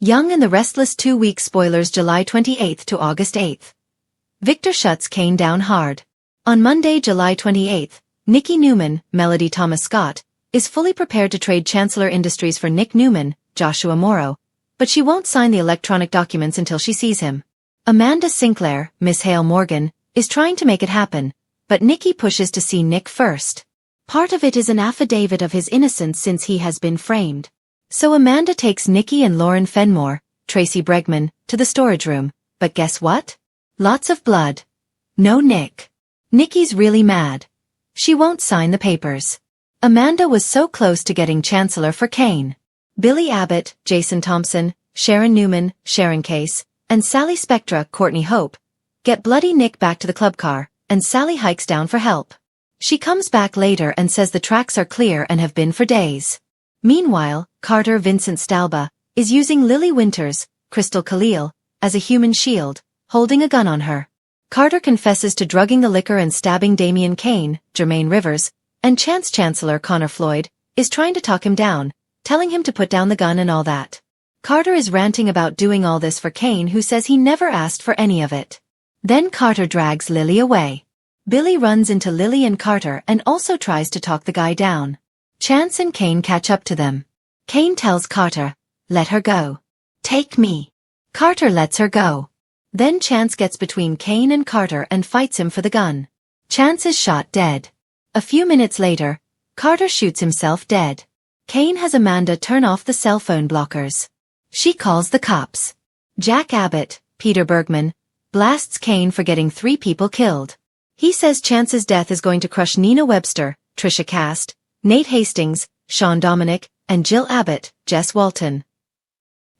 Young and the Restless 2-week spoilers July 28 to August 8. Victor shuts Kane down hard. On Monday, July 28, Nikki Newman, Melody Thomas Scott, is fully prepared to trade Chancellor Industries for Nick Newman, Joshua Morrow, but she won't sign the electronic documents until she sees him. Amanda Sinclair, Miss Hale Morgan, is trying to make it happen, but Nikki pushes to see Nick first. Part of it is an affidavit of his innocence since he has been framed. So Amanda takes Nikki and Lauren Fenmore, Tracy Bregman, to the storage room, but guess what? Lots of blood. No Nick. Nikki's really mad. She won't sign the papers. Amanda was so close to getting Chancellor for Kane. Billy Abbott, Jason Thompson, Sharon Newman, Sharon Case, and Sally Spectra, Courtney Hope, get bloody Nick back to the club car, and Sally hikes down for help. She comes back later and says the tracks are clear and have been for days. Meanwhile, Carter Vincent Stalba is using Lily Winters, Crystal Khalil, as a human shield, holding a gun on her. Carter confesses to drugging the liquor and stabbing Damian Kane, Jermaine Rivers, and Chancellor Connor Floyd is trying to talk him down, telling him to put down the gun and all that. Carter is ranting about doing all this for Kane, who says he never asked for any of it. Then Carter drags Lily away. Billy runs into Lily and Carter and also tries to talk the guy down. Chance and Kane catch up to them. Kane tells Carter, "Let her go. Take me." Carter lets her go. Then Chance gets between Kane and Carter and fights him for the gun. Chance is shot dead. A few minutes later, Carter shoots himself dead. Kane has Amanda turn off the cell phone blockers. She calls the cops. Jack Abbott, Peter Bergman, blasts Kane for getting 3 people killed. He says Chance's death is going to crush Nina Webster, Trisha Cast, Nate Hastings, Sean Dominic, and Jill Abbott, Jess Walton.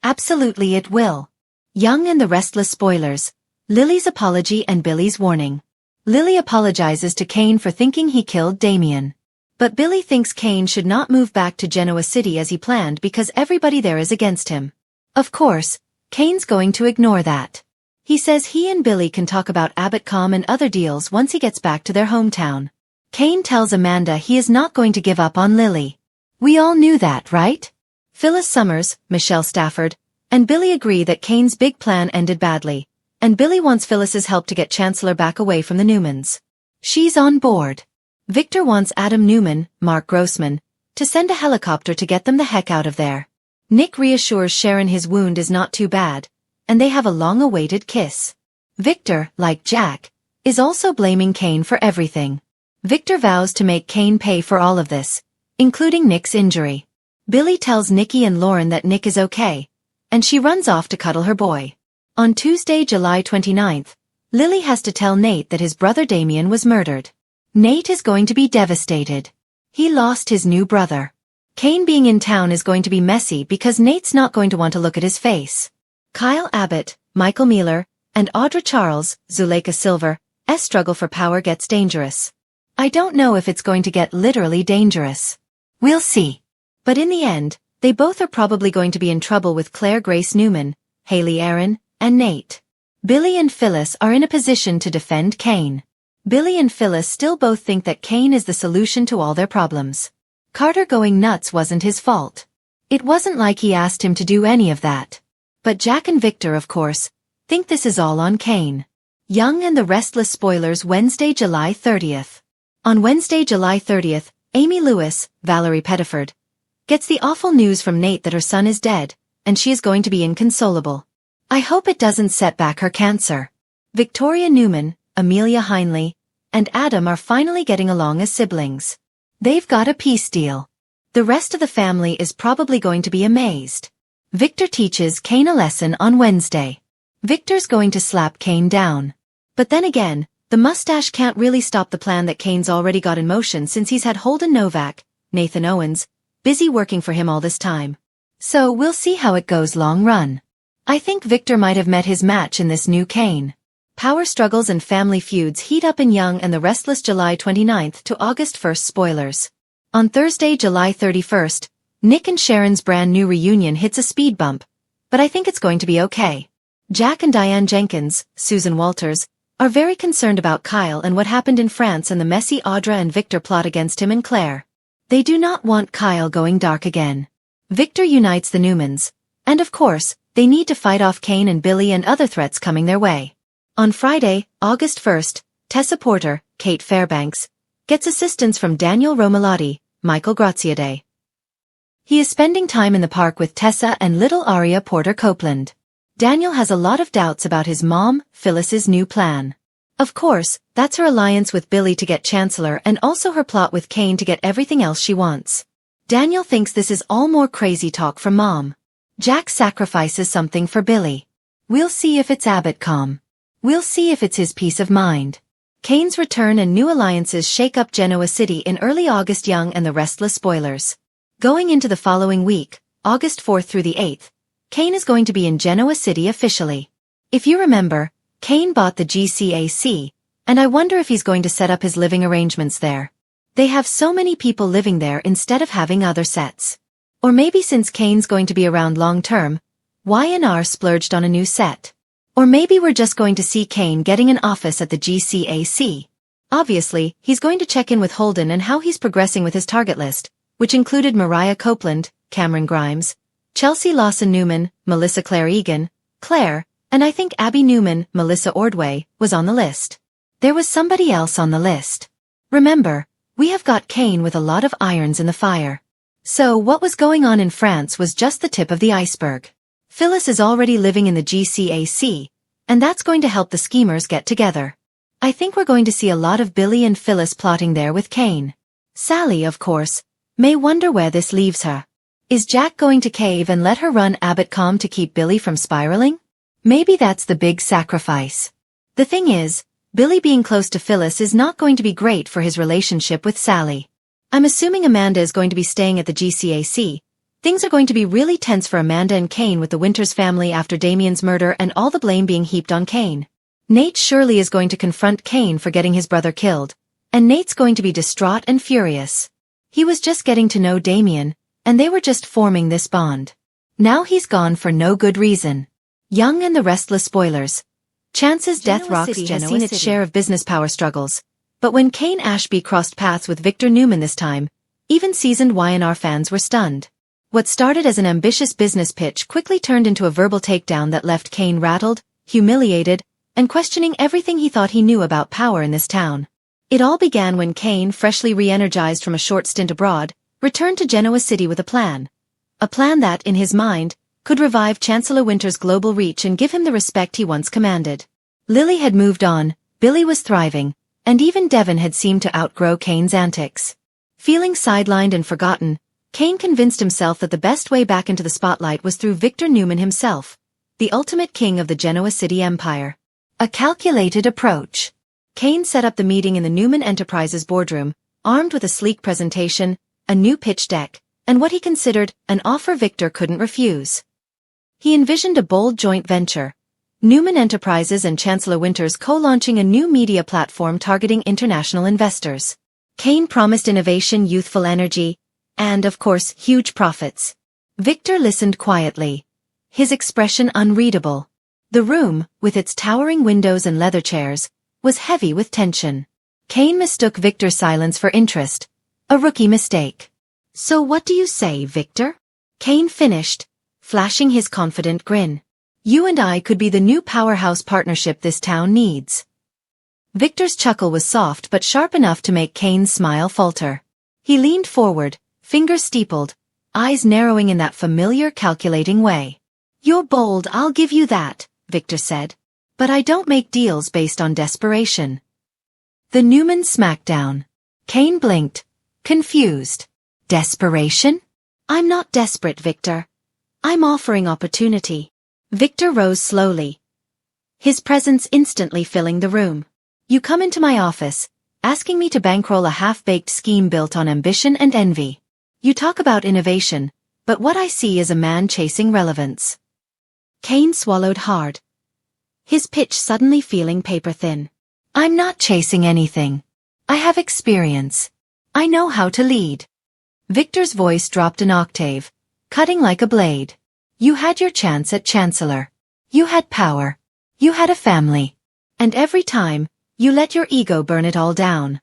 Absolutely it will. Young and the Restless spoilers. Lily's apology and Billy's warning. Lily apologizes to Kane for thinking he killed Damian. But Billy thinks Kane should not move back to Genoa City as he planned because everybody there is against him. Of course, Kane's going to ignore that. He says he and Billy can talk about Abbott.com and other deals once he gets back to their hometown. Kane tells Amanda he is not going to give up on Lily. We all knew that, right? Phyllis Summers, Michelle Stafford, and Billy agree that Kane's big plan ended badly, and Billy wants Phyllis's help to get Chancellor back away from the Newmans. She's on board. Victor wants Adam Newman, Mark Grossman, to send a helicopter to get them the heck out of there. Nick reassures Sharon his wound is not too bad, and they have a long-awaited kiss. Victor, like Jack, is also blaming Kane for everything. Victor vows to make Kane pay for all of this, including Nick's injury. Billy tells Nikki and Lauren that Nick is okay, and she runs off to cuddle her boy. On Tuesday, July 29th, Lily has to tell Nate that his brother Damian was murdered. Nate is going to be devastated. He lost his new brother. Kane being in town is going to be messy because Nate's not going to want to look at his face. Kyle Abbott, Michael Mealer, and Audra Charles, Zuleika Silver's struggle for power gets dangerous. I don't know if it's going to get literally dangerous. We'll see. But in the end, they both are probably going to be in trouble with Claire Grace Newman, Haley Aaron, and Nate. Billy and Phyllis are in a position to defend Kane. Billy and Phyllis still both think that Kane is the solution to all their problems. Carter going nuts wasn't his fault. It wasn't like he asked him to do any of that. But Jack and Victor, of course, think this is all on Kane. Young and the Restless spoilers Wednesday, July 30th. On Wednesday, July 30th, Amy Lewis, Valerie Pettiford, gets the awful news from Nate that her son is dead, and she is going to be inconsolable. I hope it doesn't set back her cancer. Victoria Newman, Amelia Heinley, and Adam are finally getting along as siblings. They've got a peace deal. The rest of the family is probably going to be amazed. Victor teaches Kane a lesson on Wednesday. Victor's going to slap Kane down. But then again, the mustache can't really stop the plan that Kane's already got in motion since he's had Holden Novak, Nathan Owens, busy working for him all this time. So we'll see how it goes long run. I think Victor might have met his match in this new Kane. Power struggles and family feuds heat up in Young and the Restless July 29th to August 1st spoilers. On Thursday, July 31st, Nick and Sharon's brand new reunion hits a speed bump, but I think it's going to be okay. Jack and Diane Jenkins, Susan Walters, are very concerned about Kyle and what happened in France and the messy Audra and Victor plot against him and Claire. They do not want Kyle going dark again. Victor unites the Newmans, and of course, They need to fight off Kane and Billy and other threats coming their way. On Friday, August 1st, Tessa Porter, Kate Fairbanks, gets assistance from Daniel Romalotti, Michael Graziadei. He is spending time in the park with Tessa and little Aria Porter Copeland. Daniel has a lot of doubts about his mom, Phyllis's new plan. Of course, that's her alliance with Billy to get Chancellor and also her plot with Kane to get everything else she wants. Daniel thinks this is all more crazy talk from Mom. Jack sacrifices something for Billy. We'll see if it's Abbott-com. We'll see if it's his peace of mind. Kane's return and new alliances shake up Genoa City in early August. Young and the Restless spoilers. Going into the following week, August 4th through the 8th, Kane is going to be in Genoa City officially. If you remember, Kane bought the GCAC, and I wonder if he's going to set up his living arrangements there. They have so many people living there instead of having other sets. Or maybe since Kane's going to be around long-term, Y&R splurged on a new set. Or maybe we're just going to see Kane getting an office at the GCAC. Obviously, he's going to check in with Holden and how he's progressing with his target list, which included Mariah Copeland, Cameron Grimes, Chelsea Lawson-Newman, Melissa Claire Egan, Claire, and I think Abby Newman, Melissa Ordway, was on the list. There was somebody else on the list. Remember, we have got Kane with a lot of irons in the fire. So what was going on in France was just the tip of the iceberg. Phyllis is already living in the GCAC, and that's going to help the schemers get together. I think we're going to see a lot of Billy and Phyllis plotting there with Kane. Sally, of course, may wonder where this leaves her. Is Jack going to cave and let her run Abbott-com to keep Billy from spiraling? Maybe that's the big sacrifice. The thing is, Billy being close to Phyllis is not going to be great for his relationship with Sally. I'm assuming Amanda is going to be staying at the GCAC. Things are going to be really tense for Amanda and Kane with the Winters family after Damien's murder and all the blame being heaped on Kane. Nate surely is going to confront Kane for getting his brother killed, and Nate's going to be distraught and furious. He was just getting to know Damien, and they were just forming this bond. Now he's gone for no good reason. Young and the Restless spoilers. Chance's death rocks has seen its share of business power struggles, but when Kane Ashby crossed paths with Victor Newman this time, even seasoned Y&R fans were stunned. What started as an ambitious business pitch quickly turned into a verbal takedown that left Kane rattled, humiliated, and questioning everything he thought he knew about power in this town. It all began when Kane, freshly re-energized from a short stint abroad, returned to Genoa City with a plan. A plan that, in his mind, could revive Chancellor Winter's global reach and give him the respect he once commanded. Lily had moved on, Billy was thriving, and even Devon had seemed to outgrow Kane's antics. Feeling sidelined and forgotten, Kane convinced himself that the best way back into the spotlight was through Victor Newman himself, the ultimate king of the Genoa City Empire. A calculated approach. Kane set up the meeting in the Newman Enterprises boardroom, armed with a sleek presentation, a new pitch deck, and what he considered an offer Victor couldn't refuse. He envisioned a bold joint venture, Newman Enterprises and Chancellor Winters co-launching a new media platform targeting international investors. Kane promised innovation, youthful energy, and, of course, huge profits. Victor listened quietly, his expression unreadable. The room, with its towering windows and leather chairs, was heavy with tension. Kane mistook Victor's silence for interest, a rookie mistake. "So what do you say, Victor?" Kane finished, flashing his confident grin. "You and I could be the new powerhouse partnership this town needs." Victor's chuckle was soft but sharp enough to make Kane's smile falter. He leaned forward, fingers steepled, eyes narrowing in that familiar calculating way. "You're bold, I'll give you that," Victor said. "But I don't make deals based on desperation." The Newman smackdown. Kane blinked, confused. "Desperation? I'm not desperate, Victor. I'm offering opportunity." Victor rose slowly, his presence instantly filling the room. "You come into my office, asking me to bankroll a half-baked scheme built on ambition and envy. You talk about innovation, but what I see is a man chasing relevance." Kane swallowed hard, his pitch suddenly feeling paper-thin. "I'm not chasing anything. I have experience. I know how to lead." Victor's voice dropped an octave, cutting like a blade. "You had your chance at Chancellor. You had power. You had a family. And every time, you let your ego burn it all down."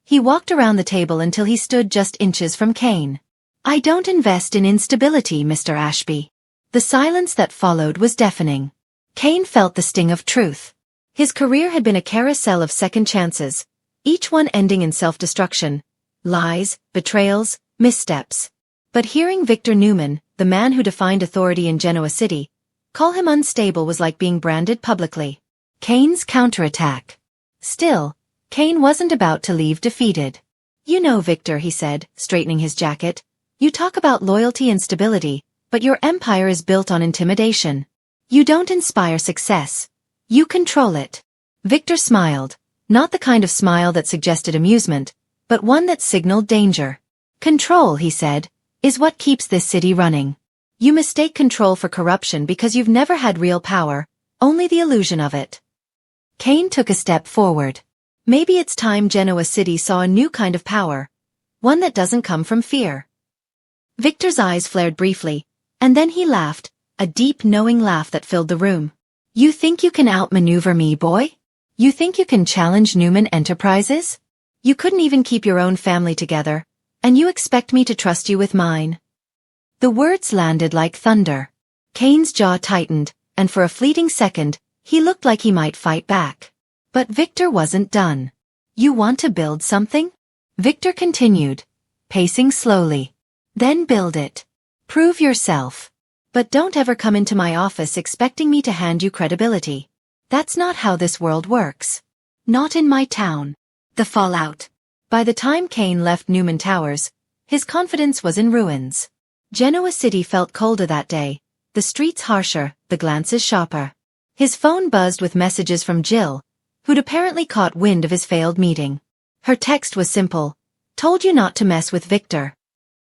He walked around the table until he stood just inches from Kane. "I don't invest in instability, Mr. Ashby. The silence that followed was deafening. Cain felt the sting of truth. His career had been a carousel of second chances, each one ending in self-destruction, lies, betrayals, missteps. But hearing Victor Newman, the man who defined authority in Genoa City, call him unstable was like being branded publicly. Cain's counterattack. Still, Cain wasn't about to leave defeated. "You know, Victor," he said, straightening his jacket, "you talk about loyalty and stability, but your empire is built on intimidation. You don't inspire success. You control it." Victor smiled, not the kind of smile that suggested amusement, but one that signaled danger. "Control," he said, "is what keeps this city running. You mistake control for corruption because you've never had real power, only the illusion of it." Cain took a step forward. Maybe it's time Genoa City saw a new kind of power, one that doesn't come from fear. Victor's eyes flared briefly, and then he laughed, a deep knowing laugh that filled the room. "You think you can outmaneuver me, boy? You think you can challenge Newman Enterprises? You couldn't even keep your own family together, and you expect me to trust you with mine?" The words landed like thunder. Cain's jaw tightened, and for a fleeting second, he looked like he might fight back. But Victor wasn't done. "You want to build something?" Victor continued, pacing slowly. "Then build it. Prove yourself. But don't ever come into my office expecting me to hand you credibility. That's not how this world works. Not in my town." The fallout. By the time Cain left Newman Towers, his confidence was in ruins. Genoa City felt colder that day, the streets harsher, the glances sharper. His phone buzzed with messages from Jill, who'd apparently caught wind of his failed meeting. Her text was simple: "Told you not to mess with Victor."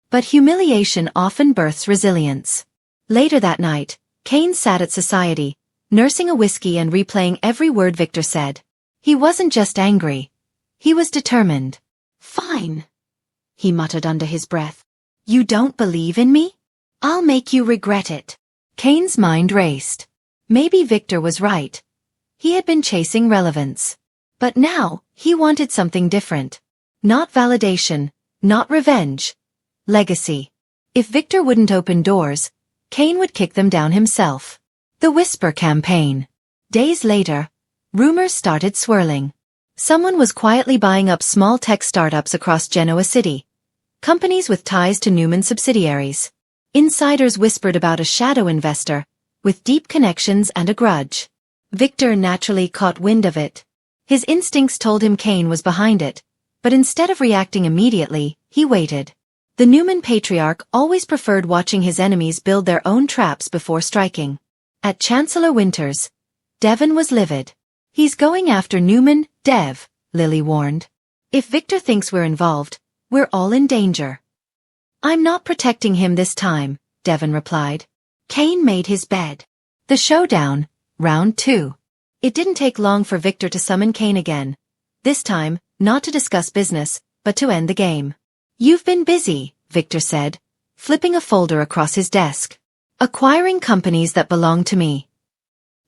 But humiliation often births resilience. Later that night, Cain sat at Society, nursing a whiskey and replaying every word Victor said. He wasn't just angry. He was determined. "Fine," he muttered under his breath. "You don't believe in me? I'll make you regret it." Cain's mind raced. Maybe Victor was right. He had been chasing relevance. But now, he wanted something different. Not validation, not revenge. Legacy. If Victor wouldn't open doors, Cain would kick them down himself. The Whisper campaign. Days later, rumors started swirling. Someone was quietly buying up small tech startups across Genoa City. Companies with ties to Newman subsidiaries. Insiders whispered about a shadow investor, with deep connections and a grudge. Victor naturally caught wind of it. His instincts told him Cain was behind it, but instead of reacting immediately, he waited. The Newman patriarch always preferred watching his enemies build their own traps before striking. At Chancellor Winter's, Devon was livid. "He's going after Newman, Dev," Lily warned. "If Victor thinks we're involved, we're all in danger." "I'm not protecting him this time," Devon replied. Cain made his bed. The showdown. Round 2. It didn't take long for Victor to summon Cain again. This time, not to discuss business, but to end the game. "You've been busy," Victor said, flipping a folder across his desk. "Acquiring companies that belong to me."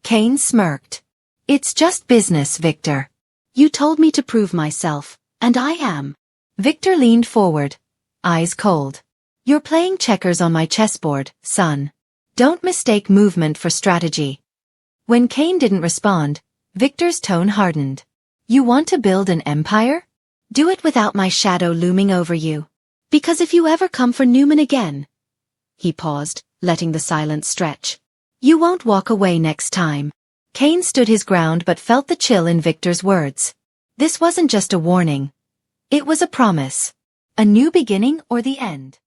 Cain smirked. "It's just business, Victor. You told me to prove myself, and I am." Victor leaned forward, eyes cold. "You're playing checkers on my chessboard, son. Don't mistake movement for strategy." When Cain didn't respond, Victor's tone hardened. "You want to build an empire? Do it without my shadow looming over you. Because if you ever come for Newman again..." He paused, letting the silence stretch. "You won't walk away next time." Cain stood his ground but felt the chill in Victor's words. This wasn't just a warning. It was a promise. A new beginning or the end.